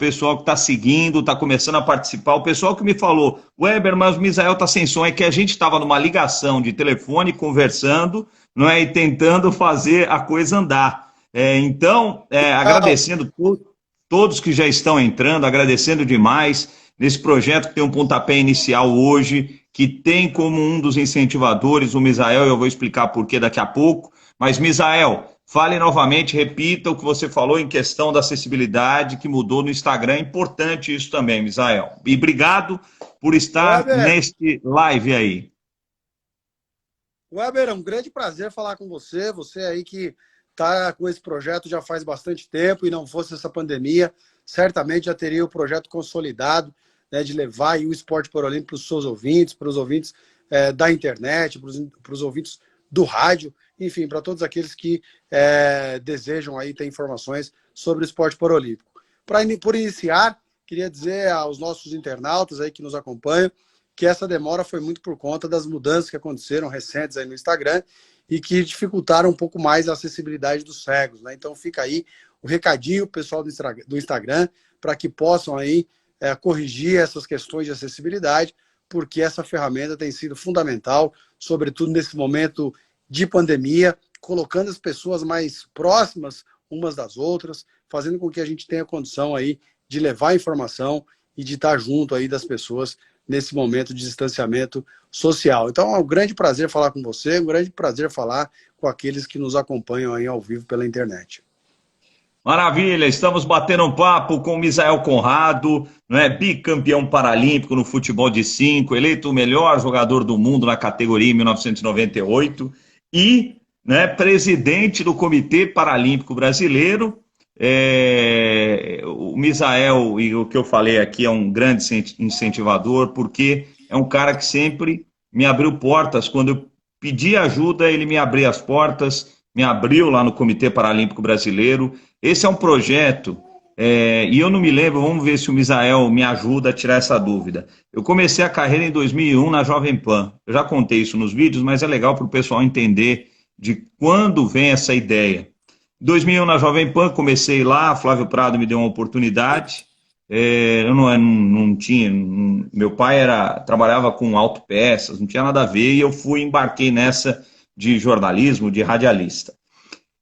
pessoal que está seguindo, está começando a participar, o pessoal que me falou, Weber, mas o Misael está sem som, é que a gente estava numa ligação de telefone, conversando, não é, e tentando fazer a coisa andar. Então, agradecendo todos que já estão entrando, agradecendo demais nesse projeto que tem um pontapé inicial hoje, que tem como um dos incentivadores o Misael, eu vou explicar por que daqui a pouco, mas Misael, fale novamente, repita o que você falou em questão da acessibilidade que mudou no Instagram. É importante isso também, Misael. E obrigado por estar Weber, neste live aí. Weber, é um grande prazer falar com você. Você aí que está com esse projeto já faz bastante tempo e não fosse essa pandemia, certamente já teria o projeto consolidado, né, de levar aí o esporte paralímpico para os seus ouvintes, para os ouvintes da internet, para os ouvintes do rádio, enfim, para todos aqueles que desejam aí ter informações sobre o esporte paralímpico. Por iniciar, queria dizer aos nossos internautas aí que nos acompanham que essa demora foi muito por conta das mudanças que aconteceram recentes aí no Instagram e que dificultaram um pouco mais a acessibilidade dos cegos, né? Então fica aí o recadinho, pessoal do Instagram, para que possam aí corrigir essas questões de acessibilidade, porque essa ferramenta tem sido fundamental, sobretudo nesse momento de pandemia, colocando as pessoas mais próximas umas das outras, fazendo com que a gente tenha condição aí de levar informação e de estar junto aí das pessoas nesse momento de distanciamento social. Então é um grande prazer falar com você, um grande prazer falar com aqueles que nos acompanham aí ao vivo pela internet. Maravilha, estamos batendo um papo com o Misael Conrado, não é, bicampeão paralímpico no futebol de 5, eleito o melhor jogador do mundo na categoria em 1998 e, né, presidente do Comitê Paralímpico Brasileiro. O Misael, e o que eu falei aqui, é um grande incentivador, porque é um cara que sempre me abriu portas. Quando eu pedi ajuda, ele me abria as portas, me abriu lá no Comitê Paralímpico Brasileiro. Esse é um projeto, e eu não me lembro, vamos ver se o Misael me ajuda a tirar essa dúvida. Eu comecei a carreira em 2001 na Jovem Pan. Eu já contei isso nos vídeos, mas é legal para o pessoal entender de quando vem essa ideia. Em 2001 na Jovem Pan, comecei lá, Flávio Prado me deu uma oportunidade. Eu não tinha, meu pai trabalhava com autopeças, não tinha nada a ver, e eu embarquei nessa de jornalismo, de radialista.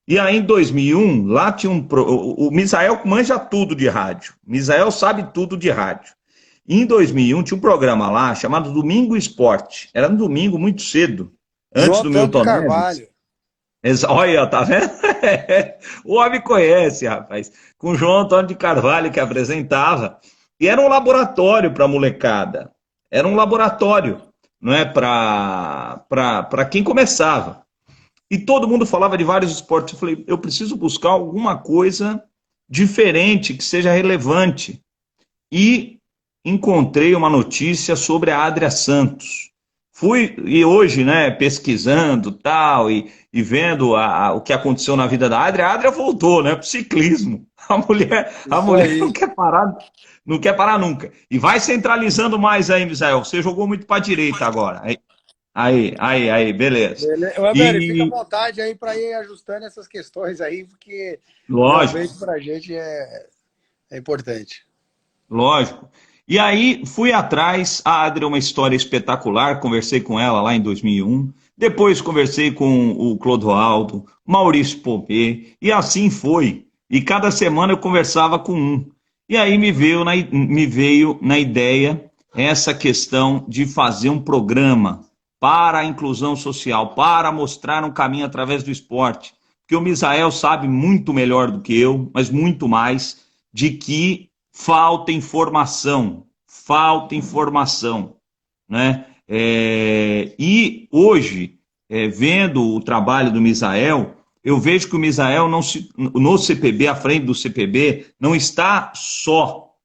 E aí, em 2001, lá tinha o Misael manja tudo de rádio. Misael sabe tudo de rádio. E em 2001, tinha um programa lá chamado Domingo Esporte. Era no domingo, muito cedo, João antes do Antônio de Milton Neves. Carvalho. Olha, tá vendo? O homem conhece, rapaz. Com o João Antônio de Carvalho, que apresentava. E era um laboratório para a molecada. Era um laboratório, não é? Para quem começava. E todo mundo falava de vários esportes. Eu falei, eu preciso buscar alguma coisa diferente, que seja relevante. E encontrei uma notícia sobre a Adria Santos. E hoje, né, pesquisando tal, e vendo o que aconteceu na vida da Adria, a Adria voltou, né, para o ciclismo. A Isso mulher aí. não quer parar nunca. E vai centralizando mais aí, Misael. Você jogou muito para a direita agora. Aí, beleza. Beleza. Weber, fica à E, vontade aí para ir ajustando essas questões aí, porque lógico, realmente para a gente é importante. lógico. E aí fui atrás, a Adri é uma história espetacular, conversei com ela lá em 2001, depois conversei com o Clodoaldo, Maurício Popê, e assim foi. E cada semana eu conversava com um. E aí me veio na ideia essa questão de fazer um programa para a inclusão social, para mostrar um caminho através do esporte. Porque o Misael sabe muito melhor do que eu, mas muito mais, de que falta informação, né? E hoje, vendo o trabalho do Misael, eu vejo que o Misael no CPB, à frente do CPB, não está só,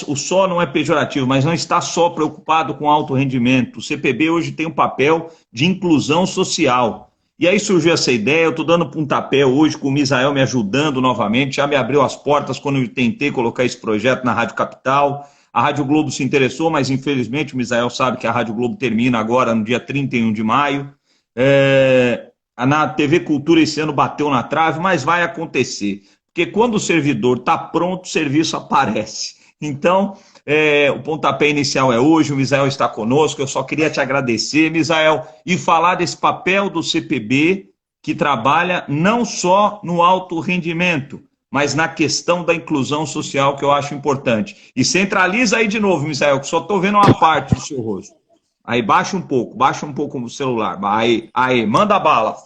o só não é pejorativo, mas não está só preocupado com alto rendimento. O CPB hoje tem um papel de inclusão social. E aí surgiu essa ideia, eu estou dando pontapé hoje com o Misael me ajudando novamente, já me abriu as portas quando eu tentei colocar esse projeto na Rádio Capital. A Rádio Globo se interessou, mas infelizmente o Misael sabe que a Rádio Globo termina agora no dia 31 de maio. Na TV Cultura esse ano bateu na trave, mas vai acontecer. porque quando o servidor está pronto, o serviço aparece. Então, o pontapé inicial é hoje, o Misael está conosco, eu só queria te agradecer, Misael, e falar desse papel do CPB, que trabalha não só no alto rendimento, mas na questão da inclusão social, que eu acho importante. E centraliza aí de novo, Misael, que só estou vendo uma parte do seu rosto. Aí baixa um pouco o celular. Aí, manda bala.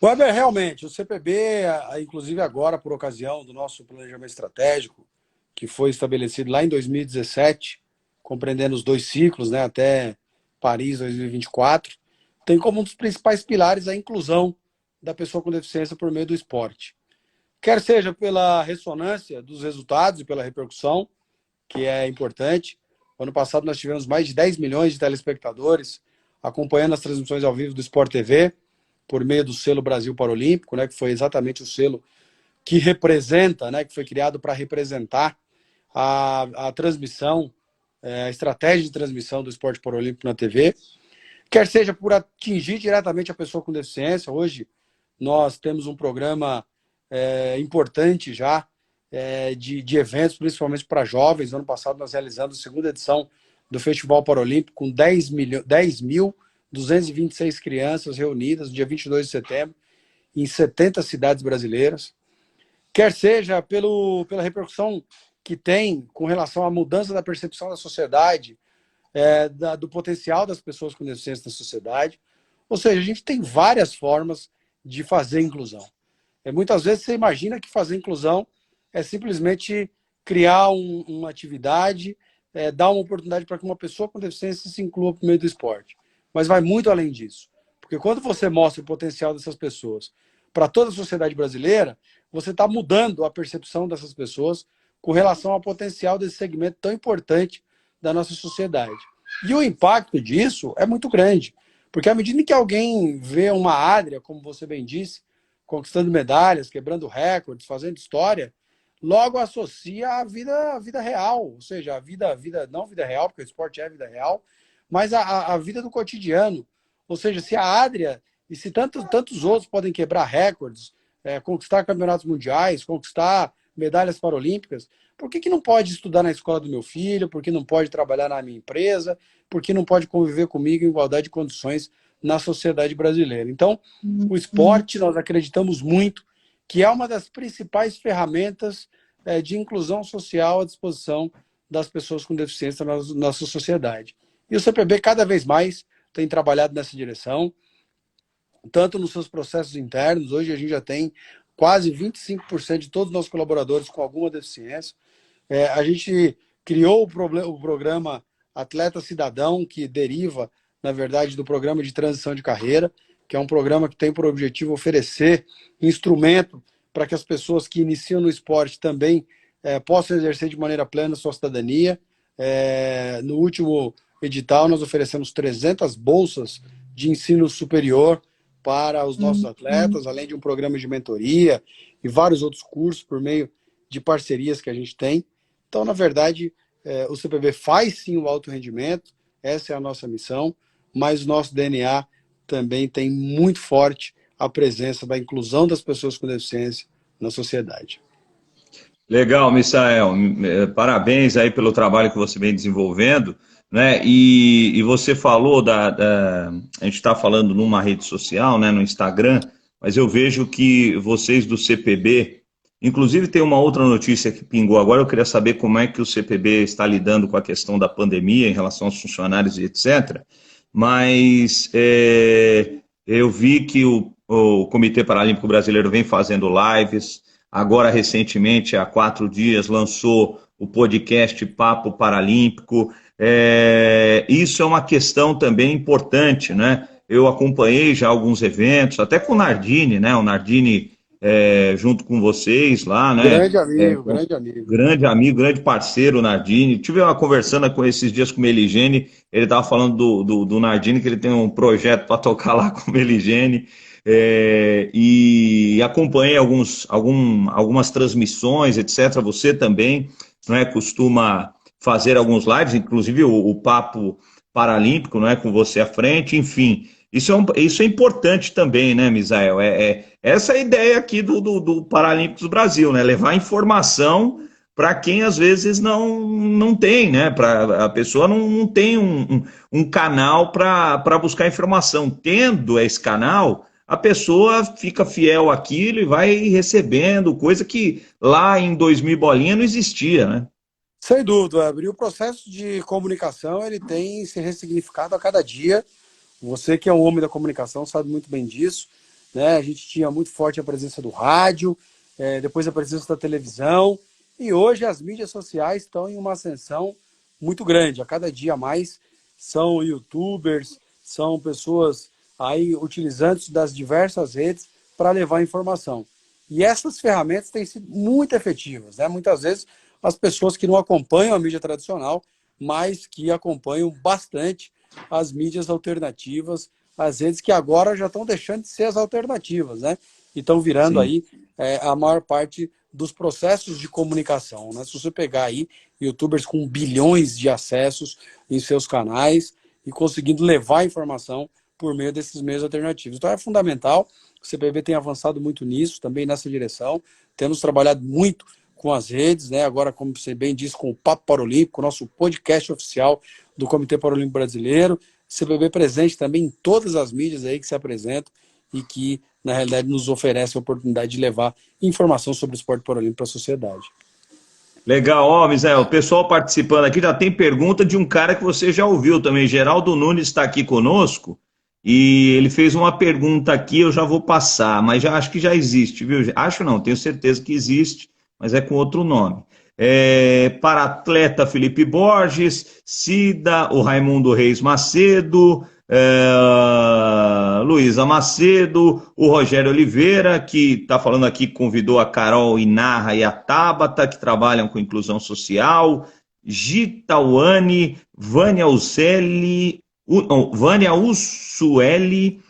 Weber, realmente, o CPB, inclusive agora, por ocasião do nosso planejamento estratégico, que foi estabelecido lá em 2017, compreendendo os 2 ciclos, né, até Paris 2024, tem como um dos principais pilares a inclusão da pessoa com deficiência por meio do esporte. Quer seja pela ressonância dos resultados e pela repercussão, que é importante. Ano passado nós tivemos mais de 10 milhões de telespectadores acompanhando as transmissões ao vivo do Sport TV, por meio do selo Brasil Paralímpico, né, que foi exatamente o selo que representa, né, que foi criado para representar a transmissão, a estratégia de transmissão do esporte paralímpico na TV, quer seja por atingir diretamente a pessoa com deficiência. Hoje nós temos um programa importante já de eventos, principalmente para jovens. Ano passado nós realizamos a 2ª edição do Festival Paralímpico com 10.226 crianças reunidas no dia 22 de setembro em 70 cidades brasileiras. Quer seja pela repercussão que tem com relação à mudança da percepção da sociedade, do potencial das pessoas com deficiência na sociedade. Ou seja, a gente tem várias formas de fazer inclusão. Muitas vezes você imagina que fazer inclusão é simplesmente criar uma atividade, dar uma oportunidade para que uma pessoa com deficiência se inclua por meio do esporte. Mas vai muito além disso. Porque quando você mostra o potencial dessas pessoas para toda a sociedade brasileira, você está mudando a percepção dessas pessoas com relação ao potencial desse segmento tão importante da nossa sociedade. E o impacto disso é muito grande. Porque à medida que alguém vê uma Adria, como você bem disse, conquistando medalhas, quebrando recordes, fazendo história, logo associa à vida real, ou seja, não vida real, porque o esporte é vida real, mas a vida do cotidiano. Ou seja, se a Adria e se tantos outros podem quebrar recordes, conquistar campeonatos mundiais, conquistar medalhas paralímpicas, por que não pode estudar na escola do meu filho? Por que não pode trabalhar na minha empresa? Por que não pode conviver comigo em igualdade de condições na sociedade brasileira? Então, o esporte, nós acreditamos muito que é uma das principais ferramentas de inclusão social à disposição das pessoas com deficiência na nossa sociedade. E o CPB cada vez mais tem trabalhado nessa direção, tanto nos seus processos internos. Hoje a gente já tem quase 25% de todos os nossos colaboradores com alguma deficiência. A gente criou o programa Atleta Cidadão, que deriva, na verdade, do programa de transição de carreira, que é um programa que tem por objetivo oferecer instrumento para que as pessoas que iniciam no esporte também possam exercer de maneira plena sua cidadania. No último edital, nós oferecemos 300 bolsas de ensino superior para os nossos atletas, além de um programa de mentoria e vários outros cursos por meio de parcerias que a gente tem. Então, na verdade, o CPB faz sim o alto rendimento, essa é a nossa missão, mas o nosso DNA também tem muito forte a presença da inclusão das pessoas com deficiência na sociedade. Legal, Misael. Parabéns aí pelo trabalho que você vem desenvolvendo, né? E você falou a gente está falando numa rede social, né, no Instagram, mas eu vejo que vocês do CPB, inclusive tem uma outra notícia que pingou agora, eu queria saber como é que o CPB está lidando com a questão da pandemia em relação aos funcionários e etc., mas eu vi que o Comitê Paralímpico Brasileiro vem fazendo lives. Agora, recentemente, há 4 dias, lançou o podcast Papo Paralímpico. Isso é uma questão também importante, né? Eu acompanhei já alguns eventos, até com o Nardini, né? O Nardini junto com vocês lá, né? Grande amigo, grande amigo. Grande amigo, grande parceiro, o Nardini. Tive uma conversando com esses dias com o Meligeni, ele estava falando do Nardini, que ele tem um projeto para tocar lá com o Meligeni. E acompanhei algumas transmissões, etc. Você também, né, costuma fazer alguns lives, inclusive o Papo Paralímpico, né, com você à frente, enfim. isso é importante também, né, Misael? Essa é a ideia aqui do Paralímpicos Brasil, né? Levar informação para quem às vezes não tem, né? A pessoa não tem um canal para buscar informação. Tendo esse canal, a pessoa fica fiel àquilo e vai recebendo, coisa que lá em 2000 bolinha não existia, né? Sem dúvida, Weber. E o processo de comunicação ele tem se ressignificado a cada dia. Você que é um homem da comunicação sabe muito bem disso, né? A gente tinha muito forte a presença do rádio, depois a presença da televisão, e hoje as mídias sociais estão em uma ascensão muito grande. A cada dia mais são YouTubers, são pessoas aí utilizando das diversas redes para levar informação. E essas ferramentas têm sido muito efetivas, né? Muitas vezes as pessoas que não acompanham a mídia tradicional, mas que acompanham bastante as mídias alternativas, as redes que agora já estão deixando de ser as alternativas, né? E estão virando Sim. aí a maior parte dos processos de comunicação, né? Se você pegar aí YouTubers com bilhões de acessos em seus canais e conseguindo levar informação por meio desses meios alternativos. Então é fundamental, o CPB tem avançado muito nisso, também nessa direção, temos trabalhado muito com as redes, né? Agora, como você bem disse, com o Papo Paralímpico, nosso podcast oficial do Comitê Paralímpico Brasileiro, CPB presente também em todas as mídias aí que se apresentam e que, na realidade, nos oferece a oportunidade de levar informação sobre o esporte paralímpico para a sociedade. Legal, ó, Misael, o pessoal participando aqui já tem pergunta de um cara que você já ouviu também. Geraldo Nunes está aqui conosco e ele fez uma pergunta aqui, eu já vou passar, mas já acho que já existe, viu? Acho não, tenho certeza que existe, mas é com outro nome. Para atleta Felipe Borges, Cida, o Raimundo Reis Macedo, Luísa Macedo, o Rogério Oliveira, que está falando aqui, convidou a Carol Inarra e a Tabata, que trabalham com inclusão social, Gitauane, Vânia Ucelli, Vânia Ussueli,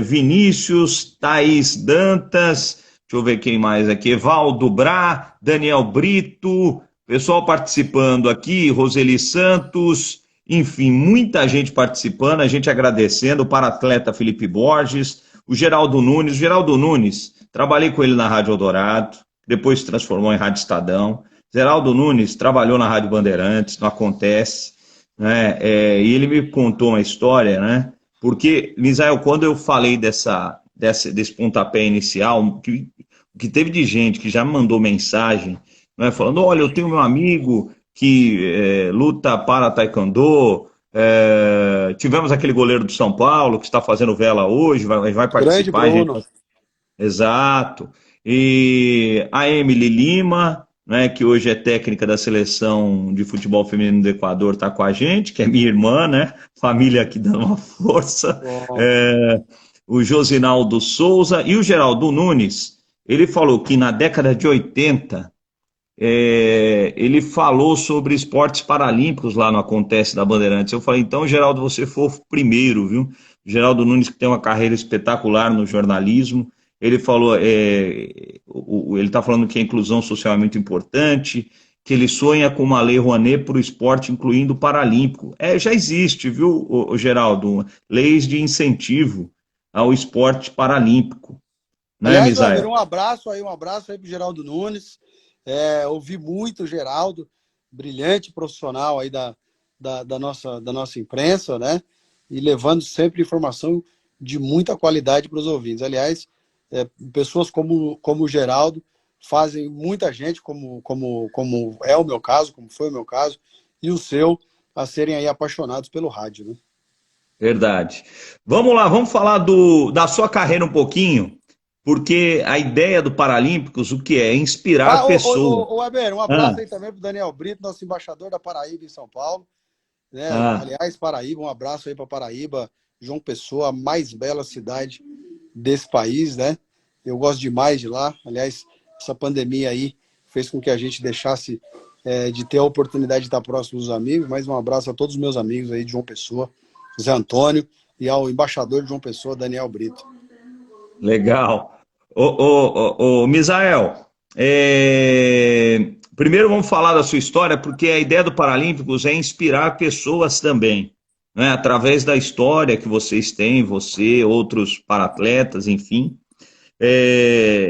Vinícius, Thaís Dantas, deixa eu ver quem mais aqui, Evaldo Bra, Daniel Brito, pessoal participando aqui, Roseli Santos, enfim, muita gente participando, a gente agradecendo, o para-atleta Felipe Borges, o Geraldo Nunes. O Geraldo Nunes, trabalhei com ele na Rádio Eldorado, depois se transformou em Rádio Estadão. Geraldo Nunes trabalhou na Rádio Bandeirantes, não acontece, né? E ele me contou uma história, né? Porque, Misael, quando eu falei desse pontapé inicial, que teve de gente que já me mandou mensagem, né, falando, olha, eu tenho meu amigo que luta para taekwondo, tivemos aquele goleiro do São Paulo que está fazendo vela hoje, vai Grande participar. Bruno. Exato. E a Emily Lima, né, que hoje é técnica da seleção de futebol feminino do Equador, está com a gente, que é minha irmã, né? Família aqui dando uma força. Bom. O Josinaldo Souza e o Geraldo Nunes, ele falou que na década de 80 ele falou sobre esportes paralímpicos lá no Acontece da Bandeirantes. Eu falei, então, Geraldo, você foi o primeiro, viu? Geraldo Nunes, que tem uma carreira espetacular no jornalismo, ele falou, ele está falando que a inclusão social é muito importante, que ele sonha com uma lei Rouanet para o esporte, incluindo o paralímpico. Já existe, viu, Geraldo? Leis de incentivo ao esporte paralímpico, né, Aliás, Weber, Misael? um abraço aí pro Geraldo Nunes. Ouvi muito o Geraldo, brilhante profissional aí da nossa imprensa, né? E levando sempre informação de muita qualidade para os ouvintes. Aliás, pessoas como o Geraldo fazem muita gente, como é o meu caso, como foi o meu caso, e o seu, a serem aí apaixonados pelo rádio, né? Verdade. Vamos lá, vamos falar da sua carreira um pouquinho, porque a ideia do Paralímpicos, o que é? Inspirar pessoas. Weber, um Ah, abraço aí também para o Daniel Brito, nosso embaixador da Paraíba em São Paulo. Né? ah, Aliás, Paraíba, um abraço aí para Paraíba, João Pessoa, a mais bela cidade desse país, né? Eu gosto demais de lá. Aliás, essa pandemia aí fez com que a gente deixasse de ter a oportunidade de estar próximo dos amigos. Mais um abraço a todos os meus amigos aí de João Pessoa, Zé Antônio, e ao embaixador de João Pessoa, Daniel Brito. legal. Misael, primeiro vamos falar da sua história, porque a ideia do Paralímpicos é inspirar pessoas também, né, através da história que vocês têm, você, outros paratletas, enfim,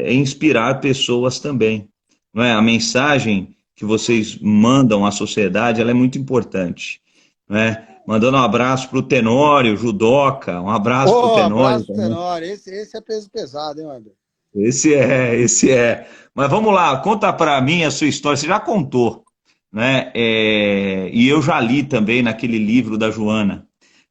inspirar pessoas também. Não é? A mensagem que vocês mandam à sociedade, ela é muito importante. Não é? Mandando um abraço para o Tenório, Judoca, um abraço para o Ô, Tenório abraço, também. Tenório. Esse é peso pesado, hein, Wander? Esse é. Mas vamos lá, conta para mim a sua história. Você já contou, né? E eu já li também naquele livro da Joana.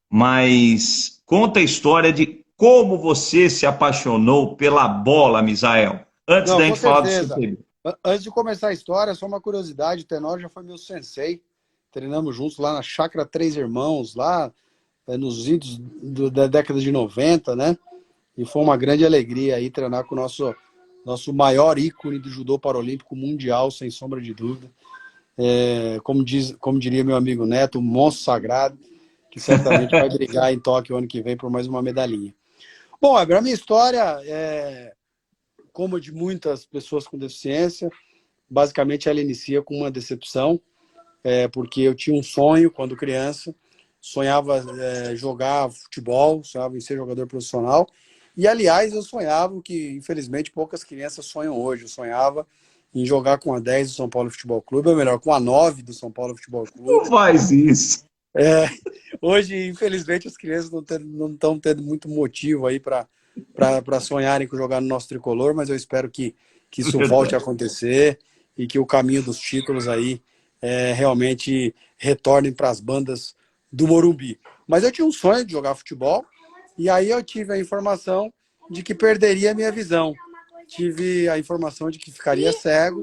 Mas conta a história de como você se apaixonou pela bola, Misael. Antes Não, da com gente falar do seu certeza. período. Antes de começar a história, só uma curiosidade, o Tenório já foi meu sensei. Treinamos juntos lá na Chácara Três Irmãos, lá nos idos da década de 90, né? E foi uma grande alegria aí treinar com o nosso maior ícone do judô paralímpico mundial, sem sombra de dúvida. Como diria meu amigo Neto, um monstro sagrado, que certamente vai brigar em Tóquio ano que vem por mais uma medalhinha. Bom, a minha história, como a de muitas pessoas com deficiência, basicamente ela inicia com uma decepção, porque eu tinha um sonho quando criança, sonhava jogar futebol, sonhava em ser jogador profissional, e aliás eu sonhava o que infelizmente poucas crianças sonham hoje, eu sonhava em jogar com a 10 do São Paulo Futebol Clube, ou melhor, com a 9 do São Paulo Futebol Não Clube. faz isso. Hoje, infelizmente, as crianças não estão tendo muito motivo aí para sonharem com jogar no nosso tricolor, mas eu espero que isso volte a Verdade. acontecer e que o caminho dos títulos aí realmente retornem para as bandas do Morumbi. Mas eu tinha um sonho de jogar futebol e aí eu tive a informação de que perderia a minha visão. Tive a informação de que ficaria cego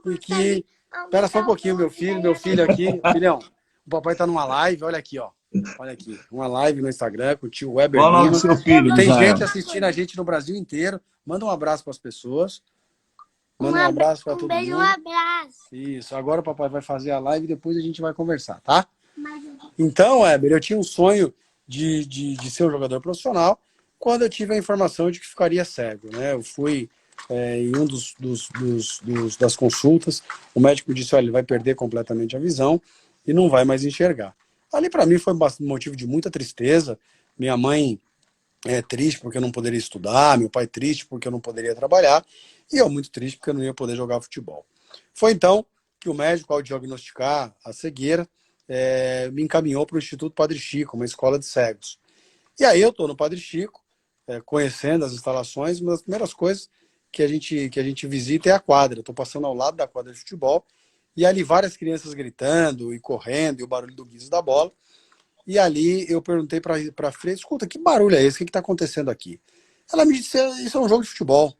e que... Espera só um pouquinho, meu filho aqui. Filhão, o papai tá numa live, olha aqui, ó. Olha aqui, uma live no Instagram com o tio Weber Qual o nome do Lima. seu filho, Tem Misael? gente assistindo a gente no Brasil inteiro. Manda um abraço para as pessoas. Manda um abraço para todo mundo. Um abraço. Isso, agora o papai vai fazer a live e depois a gente vai conversar, tá? Então, Weber, eu tinha um sonho de ser um jogador profissional quando eu tive a informação de que ficaria cego, né? Eu fui em um das consultas, o médico disse, olha, ele vai perder completamente a visão e não vai mais enxergar. Ali para mim foi um motivo de muita tristeza. Minha mãe triste porque eu não poderia estudar, meu pai triste porque eu não poderia trabalhar e eu muito triste porque eu não ia poder jogar futebol. Foi então que o médico, ao diagnosticar a cegueira, me encaminhou para o Instituto Padre Chico, uma escola de cegos. E aí eu estou no Padre Chico, conhecendo as instalações, uma das primeiras coisas que a gente visita é a quadra. Estou passando ao lado da quadra de futebol e ali várias crianças gritando e correndo e o barulho do guiso da bola. E ali eu perguntei para a Freire, escuta, que barulho é esse? O que está acontecendo aqui? Ela me disse, isso é um jogo de futebol.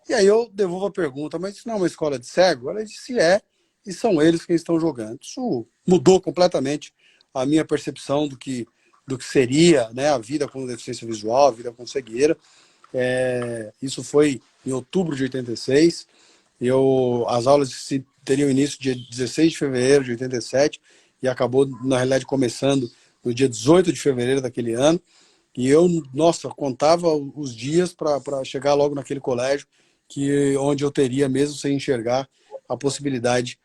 E aí eu devolvo a pergunta, mas isso não é uma escola de cego? Ela disse, e são eles quem estão jogando. Isso mudou completamente a minha percepção do que seria, né, a vida com deficiência visual, a vida com cegueira. Isso foi em outubro de 86. As aulas teriam início dia 16 de fevereiro de 87 e acabou, na realidade, começando no dia 18 de fevereiro daquele ano. E eu, nossa, contava os dias para chegar logo naquele colégio onde eu teria, mesmo sem enxergar, a possibilidade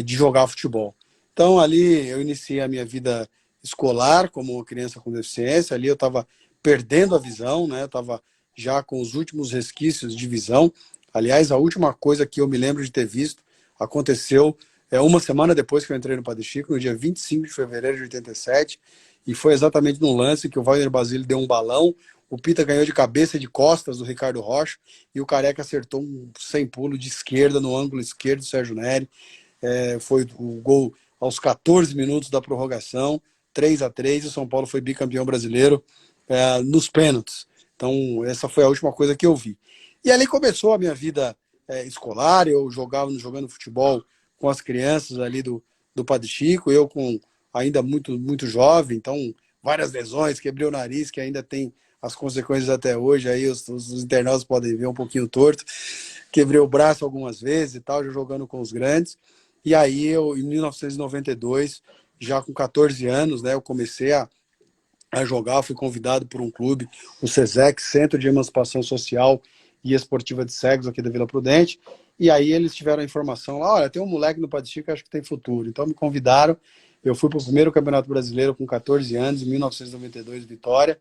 de jogar futebol. Então, ali eu iniciei a minha vida escolar como uma criança com deficiência. Ali eu estava perdendo a visão, né? Eu estava já com os últimos resquícios de visão. Aliás, a última coisa que eu me lembro de ter visto aconteceu uma semana depois que eu entrei no Padre Chico, no dia 25 de fevereiro de 87, e foi exatamente num lance que o Wagner Basílio deu um balão, o Pita ganhou de cabeça e de costas do Ricardo Rocha, e o Careca acertou um sem pulo de esquerda, no ângulo esquerdo do Sérgio Neri. Foi o gol aos 14 minutos da prorrogação, 3-3, e o São Paulo foi bicampeão brasileiro nos pênaltis. Então, essa foi a última coisa que eu vi. E ali começou a minha vida escolar. Eu jogando futebol com as crianças ali do Padre Chico, eu ainda muito, muito jovem, então várias lesões, quebrei o nariz, que ainda tem as consequências até hoje, aí os internautas podem ver um pouquinho torto, quebrei o braço algumas vezes e tal, já jogando com os grandes. E aí eu, em 1992, já com 14 anos, né, eu comecei a jogar, fui convidado por um clube, o SESEC, Centro de Emancipação Social e Esportiva de Cegos, aqui da Vila Prudente, E aí eles tiveram a informação lá, olha, tem um moleque no Padre Chico que acho que tem futuro. Então me convidaram, eu fui para o primeiro Campeonato Brasileiro com 14 anos, em 1992, Vitória,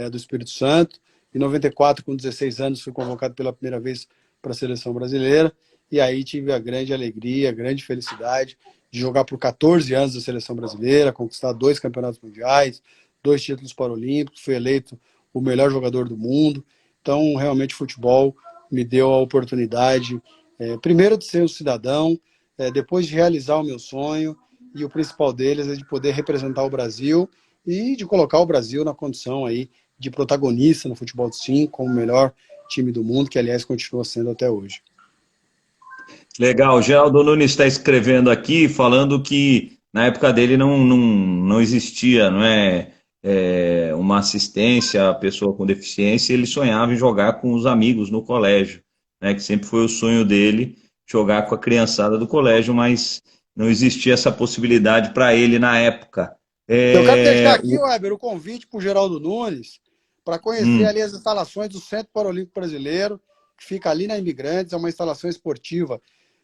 do Espírito Santo. Em 94, com 16 anos, fui convocado pela primeira vez para a seleção brasileira. E aí tive a grande alegria, a grande felicidade de jogar por 14 anos na seleção brasileira, conquistar 2 campeonatos mundiais, 2 títulos paralímpicos, fui eleito o melhor jogador do mundo. Então, realmente, o futebol me deu a oportunidade, primeiro de ser um cidadão, depois de realizar o meu sonho, e o principal deles é de poder representar o Brasil e de colocar o Brasil na condição aí de protagonista no futebol de 5, como o melhor time do mundo, que aliás continua sendo até hoje. Legal, o Geraldo Nunes está escrevendo aqui, falando que na época dele não existia, não é, uma assistência à pessoa com deficiência, ele sonhava em jogar com os amigos no colégio, né, que sempre foi o sonho dele, jogar com a criançada do colégio, mas não existia essa possibilidade para ele na época. Eu quero deixar É, aqui, Weber, o convite para o Geraldo Nunes para conhecer hum, ali as instalações do Centro Paralímpico Brasileiro, que fica ali na Imigrantes, é uma instalação esportiva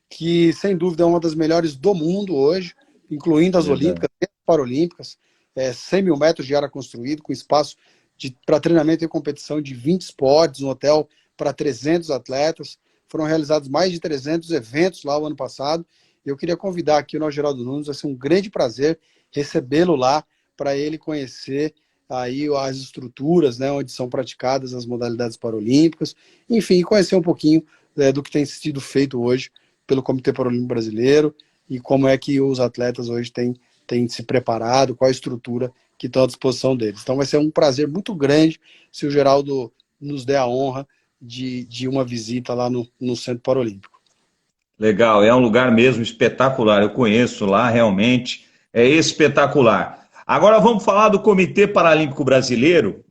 que, sem dúvida, é uma das melhores do mundo hoje, incluindo as verdade. Olímpicas e as Paralímpicas, 100 mil metros de área construído, com espaço para treinamento e competição de 20 esportes, um hotel para 300 atletas. Foram realizados mais de 300 eventos lá o ano passado. Eu queria convidar aqui o nosso Geraldo Nunes, vai ser um grande prazer recebê-lo lá, para ele conhecer aí as estruturas, né, onde são praticadas as modalidades paralímpicas, enfim, conhecer um pouquinho do que tem sido feito hoje pelo Comitê Paralímpico Brasileiro e como é que os atletas hoje têm se preparado, qual a estrutura que está à disposição deles. Então vai ser um prazer muito grande se o Geraldo nos der a honra de uma visita lá no Centro Paralímpico. Legal, é um lugar mesmo espetacular. Eu conheço lá, realmente é espetacular. Agora vamos falar do Comitê Paralímpico Brasileiro.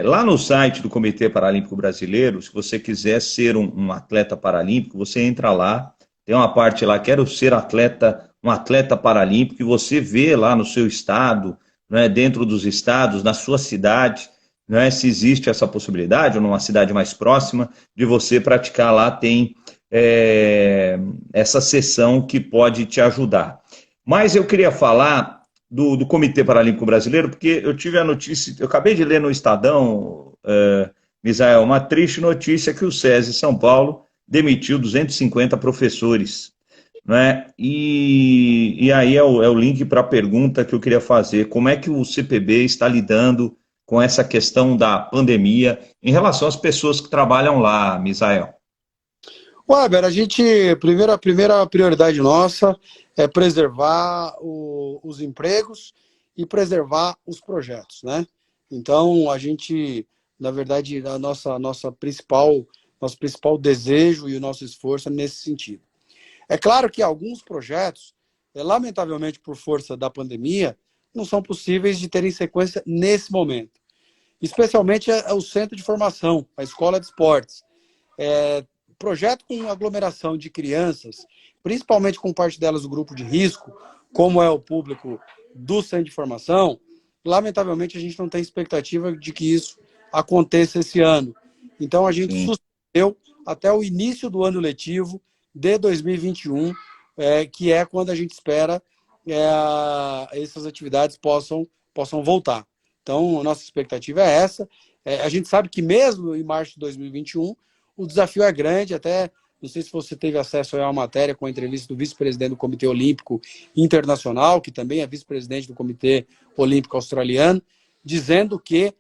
Lá no site do Comitê Paralímpico Brasileiro, se você quiser ser um atleta paralímpico, você entra lá, tem uma parte lá, quero ser atleta, um atleta paralímpico, e você vê lá no seu estado, né, dentro dos estados, na sua cidade, né, se existe essa possibilidade, ou numa cidade mais próxima, de você praticar lá, tem essa sessão que pode te ajudar. Mas eu queria falar do Comitê Paralímpico Brasileiro, porque eu tive a notícia, eu acabei de ler no Estadão, Misael, uma triste notícia que o SESI São Paulo demitiu 250 professores. Né? E aí é o link para a pergunta que eu queria fazer. Como é que o CPB está lidando com essa questão da pandemia em relação às pessoas que trabalham lá, Misael? Weber, a primeira prioridade nossa é preservar os empregos e preservar os projetos, né? Então, a gente, na verdade, nosso principal desejo e o nosso esforço é nesse sentido. É claro que alguns projetos, lamentavelmente por força da pandemia, não são possíveis de terem sequência nesse momento. Especialmente o centro de formação, a escola de esportes. Projeto com aglomeração de crianças, principalmente com parte delas do grupo de risco, como é o público do centro de formação, lamentavelmente a gente não tem expectativa de que isso aconteça esse ano. Então a gente Sim. suspendeu até o início do ano letivo de 2021, que é quando a gente espera essas atividades possam voltar. Então a nossa expectativa é essa. A gente sabe que mesmo em março de 2021, o desafio é grande, até não sei se você teve acesso a uma matéria com a entrevista do vice-presidente do Comitê Olímpico Internacional, que também é vice-presidente do Comitê Olímpico Australiano, dizendo que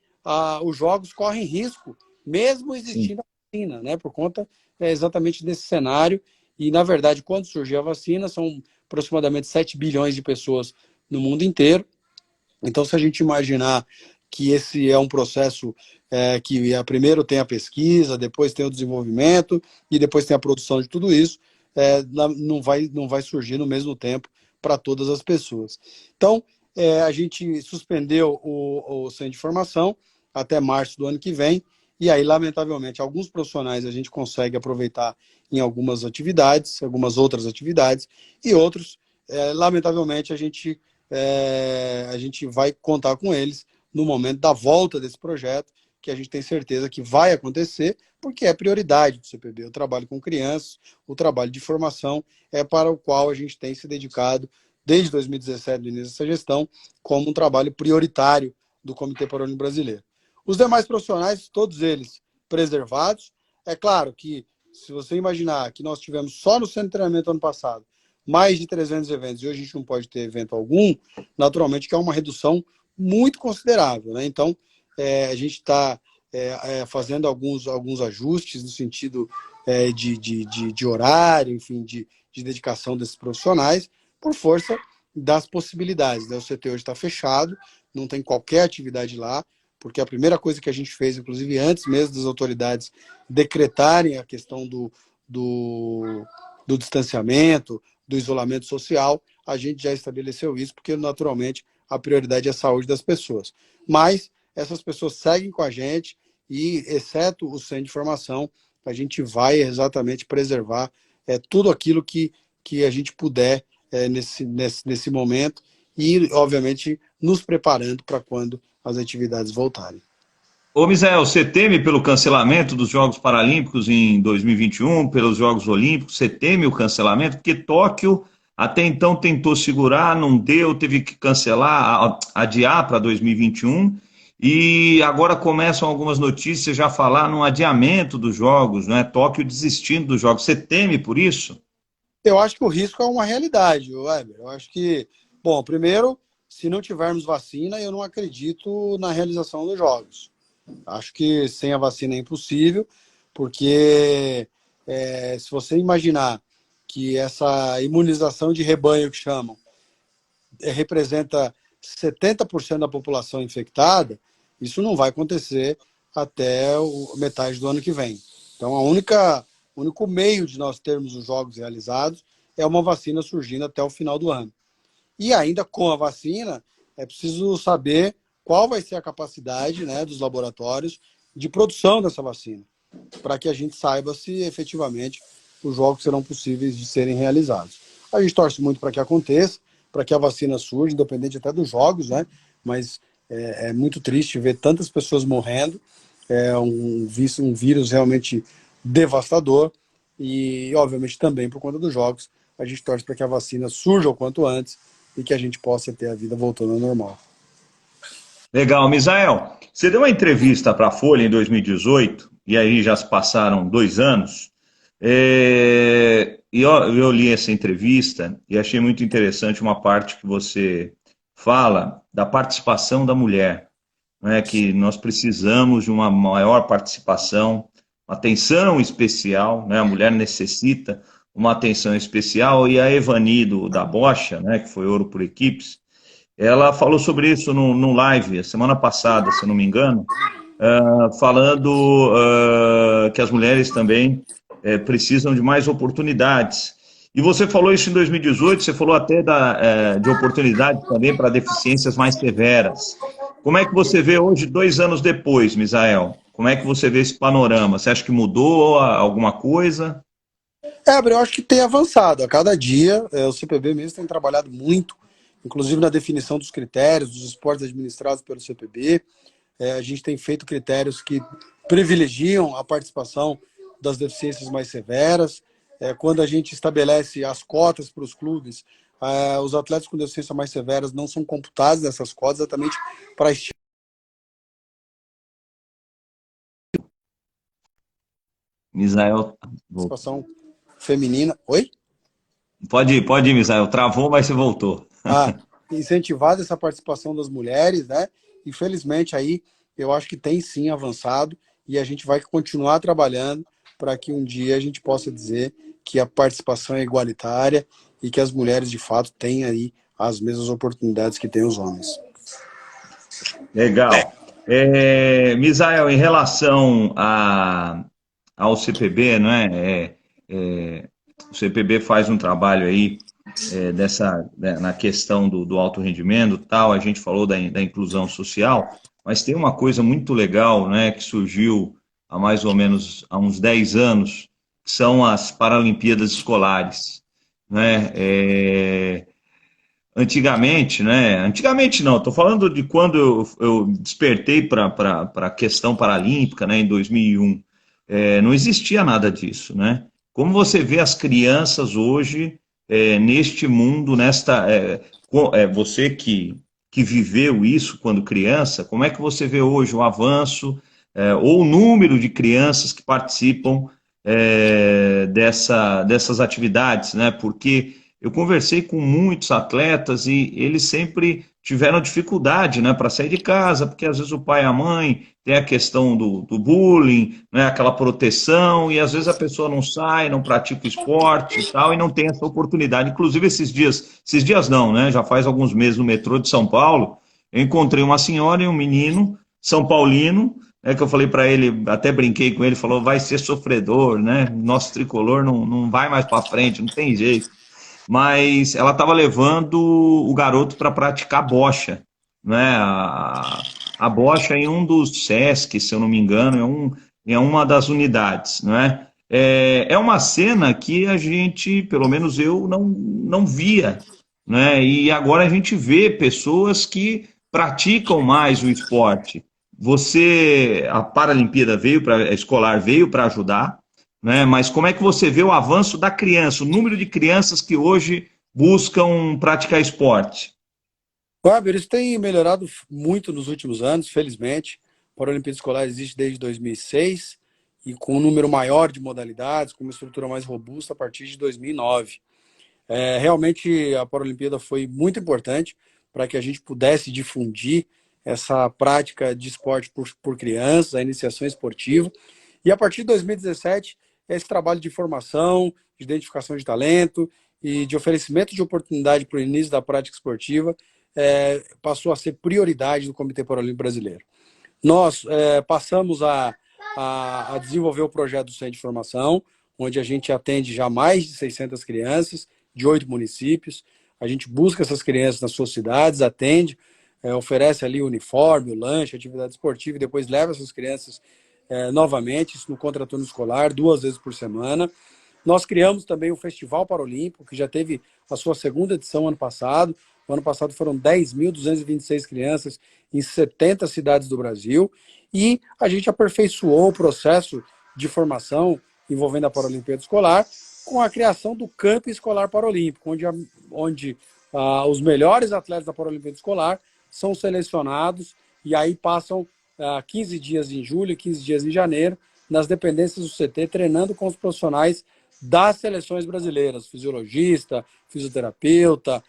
os jogos correm risco, mesmo Sim. existindo a vacina, né, por conta exatamente desse cenário. E, na verdade, quando surgiu a vacina, são aproximadamente 7 bilhões de pessoas no mundo inteiro. Então, se a gente imaginar que esse é um processo que primeiro tem a pesquisa, depois tem o desenvolvimento e depois tem a produção de tudo isso, não vai surgir no mesmo tempo para todas as pessoas. Então, a gente suspendeu o centro de formação até março do ano que vem, e aí, lamentavelmente, alguns profissionais a gente consegue aproveitar em algumas atividades, algumas outras atividades, e outros, lamentavelmente, a gente vai contar com eles no momento da volta desse projeto, que a gente tem certeza que vai acontecer, porque é prioridade do CPB. O trabalho com crianças, o trabalho de formação é para o qual a gente tem se dedicado desde 2017, no início dessa gestão, como um trabalho prioritário do Comitê Paralímpico Brasileiro. Os demais profissionais, todos eles preservados. É claro que, se você imaginar que nós tivemos só no centro de treinamento ano passado mais de 300 eventos e hoje a gente não pode ter evento algum, naturalmente que é uma redução muito considerável, né? Então, a gente está fazendo alguns ajustes no sentido de horário, enfim, de dedicação desses profissionais, por força das possibilidades, né? O CT hoje está fechado, não tem qualquer atividade lá, porque a primeira coisa que a gente fez, inclusive antes mesmo das autoridades decretarem a questão do distanciamento, do isolamento social, a gente já estabeleceu isso, porque naturalmente a prioridade é a saúde das pessoas. Mas essas pessoas seguem com a gente e, exceto o centro de formação, a gente vai exatamente preservar tudo aquilo que a gente puder nesse momento e, obviamente, nos preparando para quando as atividades voltarem. Ô, Misael, você teme pelo cancelamento dos Jogos Paralímpicos em 2021, pelos Jogos Olímpicos? Você teme o cancelamento? Porque Tóquio até então tentou segurar, não deu, teve que cancelar, adiar para 2021. E agora começam algumas notícias já a falar num adiamento dos Jogos, né? Tóquio desistindo dos Jogos. Você teme por isso? Eu acho que o risco é uma realidade, Weber. Eu acho que, bom, primeiro, se não tivermos vacina, eu não acredito na realização dos Jogos. Acho que sem a vacina é impossível, porque se você imaginar que essa imunização de rebanho que chamam representa 70% da população infectada, isso não vai acontecer até metade do ano que vem. Então, o único meio de nós termos os jogos realizados é uma vacina surgindo até o final do ano. E ainda com a vacina, é preciso saber qual vai ser a capacidade, né, dos laboratórios de produção dessa vacina, para que a gente saiba se efetivamente os jogos serão possíveis de serem realizados. A gente torce muito para que aconteça, para que a vacina surja, independente até dos jogos, né? Mas é muito triste ver tantas pessoas morrendo, é um vírus realmente devastador e, obviamente, também por conta dos jogos, a gente torce para que a vacina surja o quanto antes e que a gente possa ter a vida voltando ao normal. Legal, Misael. Você deu uma entrevista para a Folha em 2018, e aí já se passaram 2 anos, e eu li essa entrevista e achei muito interessante uma parte que você fala da participação da mulher, né, que nós precisamos de uma maior participação, uma atenção especial, né, a mulher necessita uma atenção especial, e a Evani da Bocha, né, que foi ouro por equipes, ela falou sobre isso no live, a semana passada, se eu não me engano, falando que as mulheres também precisam de mais oportunidades. E você falou isso em 2018, você falou até de oportunidades também para deficiências mais severas. Como é que você vê hoje, 2 anos depois, Misael? Como é que você vê esse panorama? Você acha que mudou alguma coisa? Eu acho que tem avançado. A cada dia, o CPB mesmo tem trabalhado muito, inclusive na definição dos critérios, dos esportes administrados pelo CPB. A gente tem feito critérios que privilegiam a participação das deficiências mais severas. Quando a gente estabelece as cotas para os clubes, os atletas com deficiências mais severas não são computados nessas cotas, exatamente para estimular Misael, a participação feminina. Oi? pode ir, Misael. Travou, mas você voltou. Incentivado essa participação das mulheres, né? Infelizmente aí eu acho que tem sim avançado e a gente vai continuar trabalhando para que um dia a gente possa dizer que a participação é igualitária e que as mulheres de fato têm aí as mesmas oportunidades que têm os homens. Legal. Misael, em relação ao CPB, né? O CPB faz um trabalho aí na questão do alto rendimento, tal. A gente falou da inclusão social, mas tem uma coisa muito legal, né? Que surgiu há mais ou menos há uns 10 anos, que são as Paralimpíadas Escolares, né? antigamente, né? Antigamente não, estou falando de quando eu despertei para a questão paralímpica, né, em 2001. Não existia nada disso, né? Como você vê as crianças hoje neste mundo, você que viveu isso quando criança, como é que você vê hoje o avanço ou o número de crianças que participam dessas atividades, né? Porque eu conversei com muitos atletas e eles sempre tiveram dificuldade, né, para sair de casa, porque às vezes o pai e a mãe tem a questão do bullying, né, aquela proteção, e às vezes a pessoa não sai, não pratica esporte e tal, e não tem essa oportunidade. Inclusive esses dias não, né, já faz alguns meses no metrô de São Paulo, eu encontrei uma senhora e um menino, São Paulino, que eu falei para ele, até brinquei com ele, falou, vai ser sofredor, né? Nosso tricolor não vai mais para frente, não tem jeito. Mas ela estava levando o garoto para praticar bocha, né? A bocha em um dos SESC, se eu não me engano, é uma das unidades, né? É uma cena que a gente, pelo menos eu, não via, né? E agora a gente vê pessoas que praticam mais o esporte. A Paralimpíada a escolar veio para ajudar, né? Mas como é que você vê o avanço da criança, o número de crianças que hoje buscam praticar esporte? Weber, isso tem melhorado muito nos últimos anos, felizmente. A Paralimpíada Escolar existe desde 2006 e com um número maior de modalidades, com uma estrutura mais robusta a partir de 2009. Realmente a Paralimpíada foi muito importante para que a gente pudesse difundir essa prática de esporte por crianças, a iniciação esportiva. E a partir de 2017, esse trabalho de formação, de identificação de talento e de oferecimento de oportunidade para o início da prática esportiva passou a ser prioridade do Comitê Paralímpico Brasileiro. Nós passamos a desenvolver o projeto do Centro de Formação, onde a gente atende já mais de 600 crianças de 8 municípios. A gente busca essas crianças nas suas cidades, atende, oferece ali o uniforme, o lanche, atividade esportiva e depois leva essas crianças novamente, isso no contraturno escolar, 2 vezes por semana. Nós criamos também o Festival Paralímpico, que já teve a sua segunda edição ano passado. O ano passado foram 10.226 crianças em 70 cidades do Brasil. E a gente aperfeiçoou o processo de formação envolvendo a Paralimpíada Escolar com a criação do Campo Escolar Paralímpico, onde os melhores atletas da Paralimpíada Escolar são selecionados e aí passam 15 dias em julho e 15 dias em janeiro nas dependências do CT, treinando com os profissionais das seleções brasileiras, fisiologista, fisioterapeuta,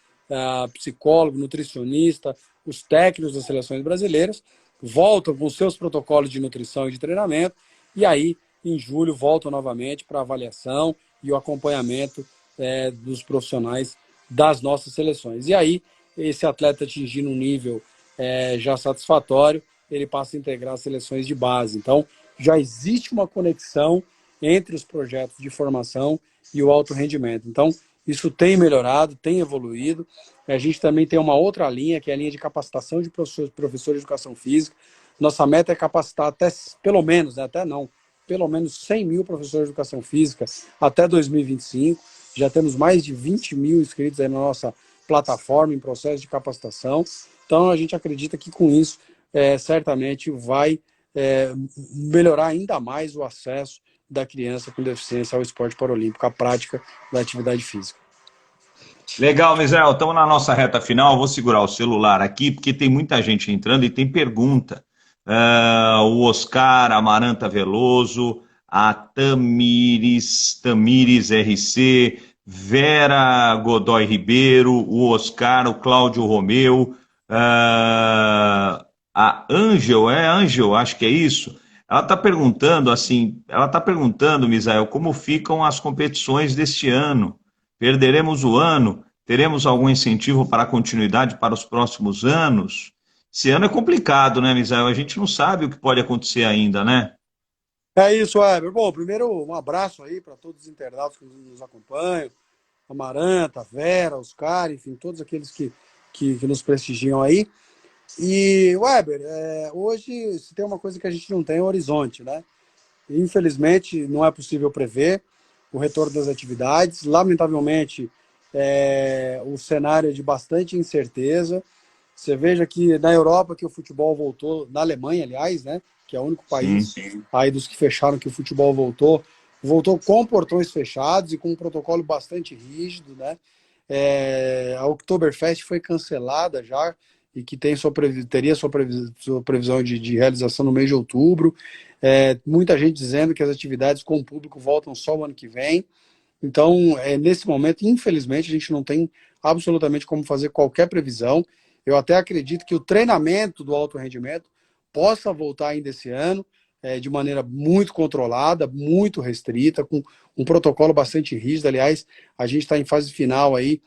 psicólogo, nutricionista, os técnicos das seleções brasileiras, voltam com seus protocolos de nutrição e de treinamento, e aí, em julho, voltam novamente para a avaliação e o acompanhamento dos profissionais das nossas seleções. E aí, esse atleta atingindo um nível já satisfatório, ele passa a integrar as seleções de base. Então, já existe uma conexão entre os projetos de formação e o alto rendimento. Então, isso tem melhorado, tem evoluído. A gente também tem uma outra linha, que é a linha de capacitação de professores de educação física. Nossa meta é capacitar até, pelo menos, né, até não, pelo menos 100 mil professores de educação física até 2025. Já temos mais de 20 mil inscritos aí na nossa plataforma em processo de capacitação. Então, a gente acredita que com isso, certamente vai melhorar ainda mais o acesso da criança com deficiência ao esporte paralímpico, à prática da atividade física. Legal, Misael, estamos na nossa reta final. Vou segurar o celular aqui, porque tem muita gente entrando e tem pergunta. O Oscar Amaranta Veloso, a Tamires RC, Vera Godoy Ribeiro, o Oscar, o Cláudio Romeu, a Ângel, acho que é isso. Ela está perguntando, Misael, como ficam as competições deste ano? Perderemos o ano? Teremos algum incentivo para a continuidade para os próximos anos? Esse ano é complicado, né, Misael? A gente não sabe o que pode acontecer ainda, né? É isso, Weber. Bom, primeiro um abraço aí para todos os internautas que nos acompanham, Amaranta, Vera, Oscar, enfim, todos aqueles que nos prestigiam aí. E, Weber, hoje se tem uma coisa que a gente não tem é o horizonte, né? Infelizmente, não é possível prever o retorno das atividades. Lamentavelmente, o cenário é de bastante incerteza. Você veja que na Europa que o futebol voltou, na Alemanha, aliás, né, que é o único país aí dos que fecharam que o futebol voltou com portões fechados e com um protocolo bastante rígido, né? A Oktoberfest foi cancelada já e que teria sua previsão de realização no mês de outubro. Muita gente dizendo que as atividades com o público voltam só o ano que vem. Então, nesse momento, infelizmente, a gente não tem absolutamente como fazer qualquer previsão. Eu até acredito que o treinamento do alto rendimento possa voltar ainda esse ano, de maneira muito controlada, muito restrita, com um protocolo bastante rígido. Aliás, a gente está em fase final aí,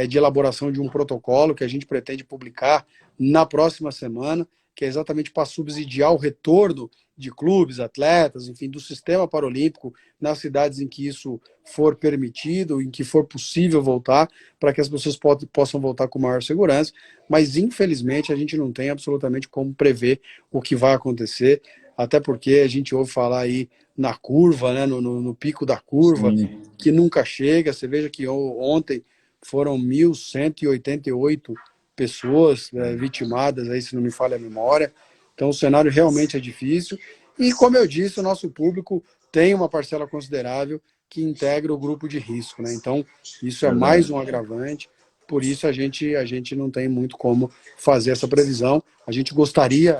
de elaboração de um protocolo que a gente pretende publicar na próxima semana, que é exatamente para subsidiar o retorno de clubes, atletas, enfim, do sistema paralímpico nas cidades em que isso for permitido, em que for possível voltar, para que as pessoas possam voltar com maior segurança. Mas, infelizmente, a gente não tem absolutamente como prever o que vai acontecer, até porque a gente ouve falar aí na curva, né, no pico da curva, que nunca chega. Você veja que ontem foram 1.188 pessoas vitimadas, aí, se não me falha a memória. Então, o cenário realmente é difícil. E, como eu disse, o nosso público tem uma parcela considerável que integra o grupo de risco, né? Então, isso é mais um agravante. Por isso, a gente não tem muito como fazer essa previsão. A gente gostaria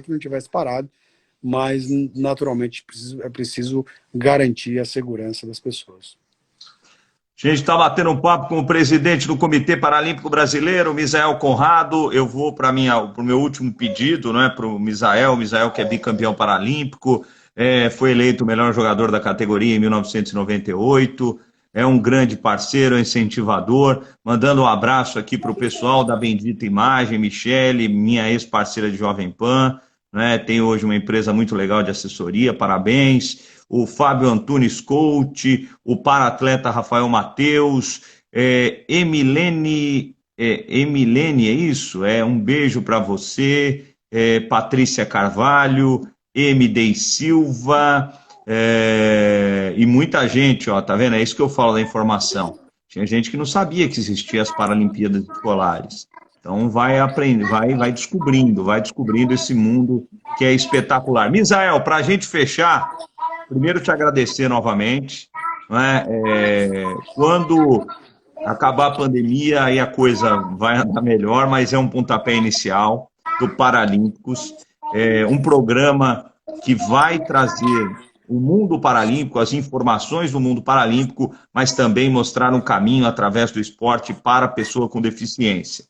que não tivesse parado, mas, naturalmente, é preciso garantir a segurança das pessoas. A gente está batendo um papo com o presidente do Comitê Paralímpico Brasileiro, Misael Conrado. Eu vou para o meu último pedido, né, para o Misael que é bicampeão paralímpico, foi eleito o melhor jogador da categoria em 1998, é um grande parceiro, incentivador. Mandando um abraço aqui para o pessoal da Bendita Imagem, Michele, minha ex-parceira de Jovem Pan, né, tem hoje uma empresa muito legal de assessoria, parabéns. O Fábio Antunes Coach, o para-atleta Rafael Mateus, Emilene, é isso? Um beijo para você, Patrícia Carvalho, MD Silva, e muita gente, ó, tá vendo? É isso que eu falo da informação. Tinha gente que não sabia que existiam as Paralimpíadas Escolares. Então vai aprendendo, vai descobrindo esse mundo que é espetacular. Misael, para a gente fechar, primeiro te agradecer novamente, né? Quando acabar a pandemia, aí a coisa vai andar melhor, mas é um pontapé inicial do Paralímpicos, um programa que vai trazer o mundo paralímpico, as informações do mundo paralímpico, mas também mostrar um caminho através do esporte para a pessoa com deficiência.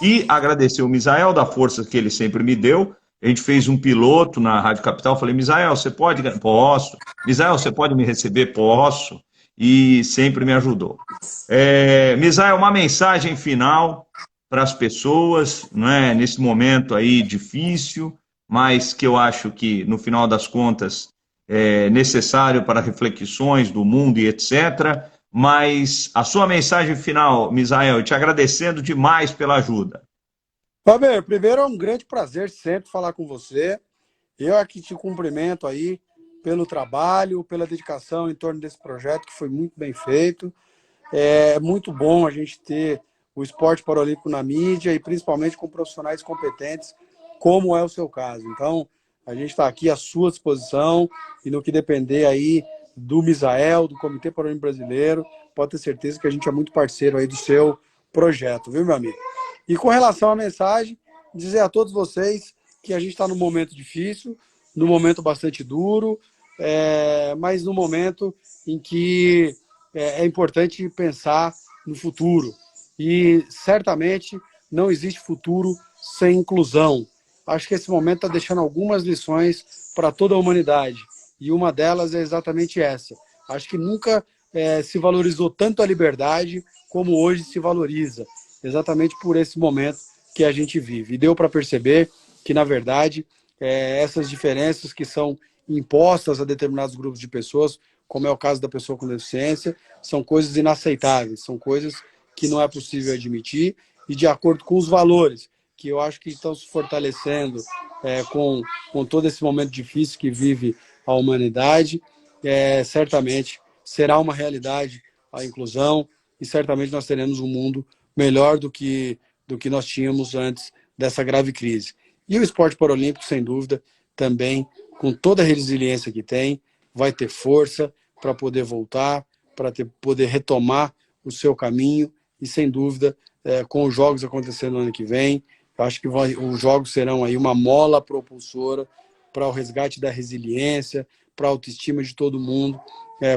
E agradecer o Misael da força que ele sempre me deu. A gente fez um piloto na Rádio Capital, falei, Misael, você pode? Posso. Misael, você pode me receber? Posso. E sempre me ajudou. Misael, uma mensagem final para as pessoas, né, nesse momento aí difícil, mas que eu acho que, no final das contas, é necessário para reflexões do mundo e etc., mas a sua mensagem final, Misael, te agradecendo demais pela ajuda. Faber, primeiro é um grande prazer sempre falar com você. Eu aqui te cumprimento aí pelo trabalho, pela dedicação em torno desse projeto, que foi muito bem feito. É muito bom a gente ter o esporte paralímpico na mídia e principalmente com profissionais competentes, como é o seu caso. Então, a gente está aqui à sua disposição e no que depender aí do Misael, do Comitê Paralímpico Brasileiro, pode ter certeza que a gente é muito parceiro aí do seu projeto, viu, meu amigo? E com relação à mensagem, dizer a todos vocês que a gente está num momento difícil, num momento bastante duro, mas num momento em que é importante pensar no futuro. E certamente não existe futuro sem inclusão. Acho que esse momento está deixando algumas lições para toda a humanidade. E uma delas é exatamente essa. Acho que nunca se valorizou tanto a liberdade como hoje se valoriza. Exatamente por esse momento que a gente vive. E deu para perceber que, na verdade, essas diferenças que são impostas a determinados grupos de pessoas, como é o caso da pessoa com deficiência, são coisas inaceitáveis, são coisas que não é possível admitir, e de acordo com os valores que eu acho que estão se fortalecendo com todo esse momento difícil que vive a humanidade, certamente será uma realidade a inclusão, e certamente nós teremos um mundo melhor do que nós tínhamos antes dessa grave crise. E o esporte paralímpico, sem dúvida, também, com toda a resiliência que tem, vai ter força para poder voltar, para poder retomar o seu caminho e, sem dúvida, com os Jogos acontecendo no ano que vem, eu acho que os Jogos serão aí uma mola propulsora para o resgate da resiliência, para a autoestima de todo mundo,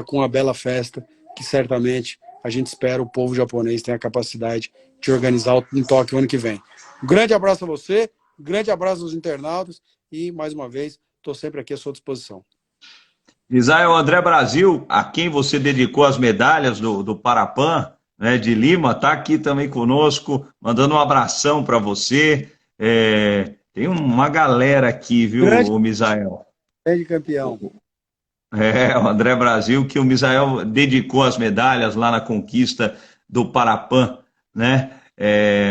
com uma bela festa que certamente a gente espera o povo japonês tenha a capacidade de organizar em Tóquio ano que vem. Um grande abraço a você, um grande abraço aos internautas e, mais uma vez, estou sempre aqui à sua disposição. Misael, André Brasil, a quem você dedicou as medalhas do Parapan, né, de Lima, está aqui também conosco, mandando um abração para você. Tem uma galera aqui, viu, Misael? Grande campeão. O André Brasil, que o Misael dedicou as medalhas lá na conquista do Parapan, né?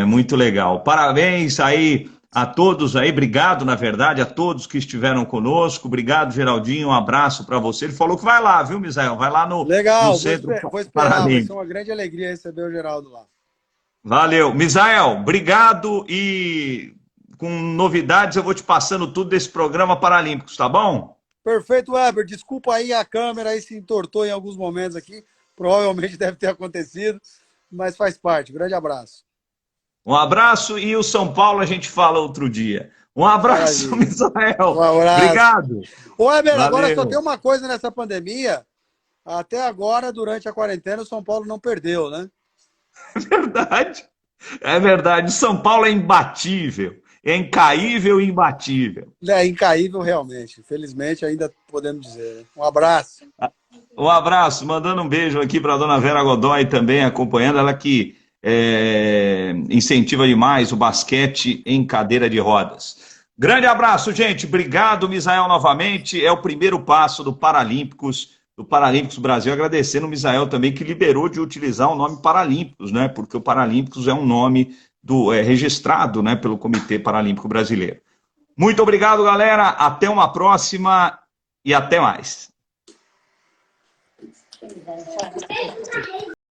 Muito legal. Parabéns aí a todos aí, obrigado, na verdade, a todos que estiveram conosco. Obrigado, Geraldinho, um abraço para você. Ele falou que vai lá, viu, Misael? Vai lá no Centro vou esperar, vai ser uma grande alegria receber o Geraldo lá. Valeu. Misael, obrigado e com novidades eu vou te passando tudo desse programa Paralímpicos, tá bom? Perfeito, Weber. Desculpa aí a câmera aí se entortou em alguns momentos aqui. Provavelmente deve ter acontecido, mas faz parte. Grande abraço. Um abraço e o São Paulo a gente fala outro dia. Um abraço, Misael. Um abraço. Obrigado. Ô, Weber, agora só tem uma coisa nessa pandemia. Até agora, durante a quarentena, o São Paulo não perdeu, né? É verdade. É verdade. São Paulo é imbatível. É incaível e imbatível. É incaível, realmente. Felizmente, ainda podemos dizer. Né? Um abraço. Um abraço. Mandando um beijo aqui para a dona Vera Godoy também, acompanhando. Ela que incentiva demais o basquete em cadeira de rodas. Grande abraço, gente. Obrigado, Misael, novamente. É o primeiro passo do Paralímpicos Brasil. Agradecendo o Misael também, que liberou de utilizar o nome Paralímpicos, né? Porque o Paralímpicos é um nome registrado, né, pelo Comitê Paralímpico Brasileiro. Muito obrigado, galera. Até uma próxima e até mais.